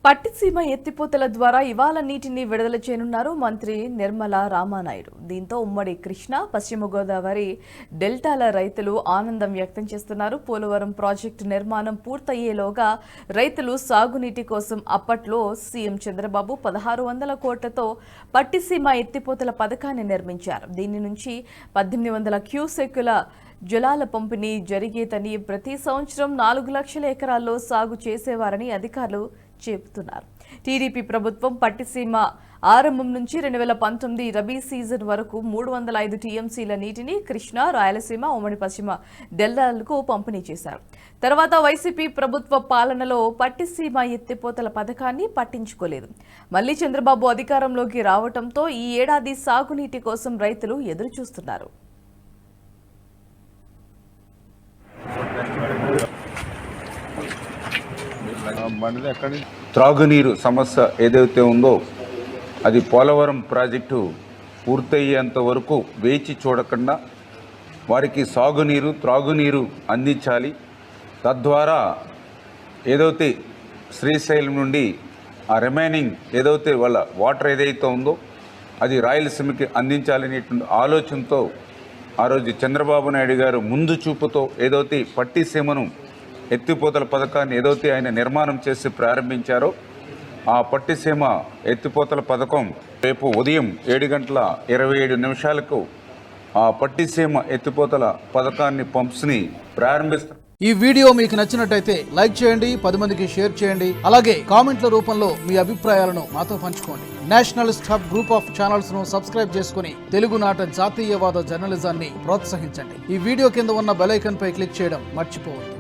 పట్టిసీమ ఎత్తిపోతల ద్వారా ఇవాళ నీటిని విడుదల చేయనున్నారు మంత్రి నిర్మలా రామానాయుడు. దీంతో ఉమ్మడి కృష్ణా, పశ్చిమ గోదావరి డెల్టాల రైతులు ఆనందం వ్యక్తం చేస్తున్నారు. పోలవరం ప్రాజెక్టు నిర్మాణం పూర్తయ్యేలోగా రైతులు సాగునీటి కోసం అప్పట్లో సీఎం చంద్రబాబు 1600 కోట్లతో పట్టిసీమ ఎత్తిపోతల పథకాన్ని నిర్మించారు. దీని నుంచి 1800 క్యూసెక్కుల జలాల పంపిణీ జరిగేదని, ప్రతి సంవత్సరం 4 లక్షల ఎకరాల్లో సాగు చేసేవారని అధికారులు చెబుతున్నారు. టీడీపీ ప్రభుత్వం పట్టిసీమ ఆరంభం నుంచి 2019 రబీ సీజన్ వరకు 305 టీఎంసీల నీటిని కృష్ణా, రాయలసీమ, ఉమ్మడి పశ్చిమ డెల్టాలకు పంపిణీ చేశారు. తర్వాత వైసీపీ ప్రభుత్వ పాలనలో పట్టిసీమ ఎత్తిపోతల పథకాన్ని పట్టించుకోలేదు. మళ్లీ చంద్రబాబు అధికారంలోకి రావడంతో ఈ ఏడాది సాగునీటి కోసం రైతులు ఎదురు చూస్తున్నారు. త్రాగునీరు సమస్య ఏదైతే ఉందో అది పోలవరం ప్రాజెక్టు పూర్తయ్యేంత వరకు వేచి చూడకుండా వారికి సాగునీరు, త్రాగునీరు అందించాలి. తద్వారా ఏదైతే శ్రీశైలం నుండి ఆ రిమైనింగ్ ఏదైతే వాళ్ళ వాటర్ ఏదైతే ఉందో అది రాయలసీమకి అందించాలనేటువంటి ఆలోచనతో ఆ రోజు చంద్రబాబు నాయుడు గారు ముందు చూపుతో ఏదైతే పట్టిసీమను ఎత్తిపోతల పథకాన్ని ఏదైతే ఆయన నిర్మాణం చేసి ప్రారంభించారో ఆ పట్టిసీమ ఎత్తిపోతల పథకం రేపు ఉదయం 7:27 ఆ పట్టిసీమ ఎత్తిపోతల పథకాన్ని పంప్స్ని ప్రారంభిస్తారు. ఈ వీడియో మీకు నచ్చినట్టయితే లైక్ చేయండి, 10 మందికి షేర్ చేయండి. అలాగే కామెంట్ల రూపంలో మీ అభిప్రాయాలను మాతో పంచుకోండి. Nationalist hub group of channels ను సబ్స్క్రైబ్ చేసుకుని తెలుగునాట జాతీయవాద జర్నలిజాన్ని ప్రోత్సహించండి. ఈ వీడియో కింద ఉన్న బెల్ ఐకాన్ పై క్లిక్ చేయడం మర్చిపోవద్దు.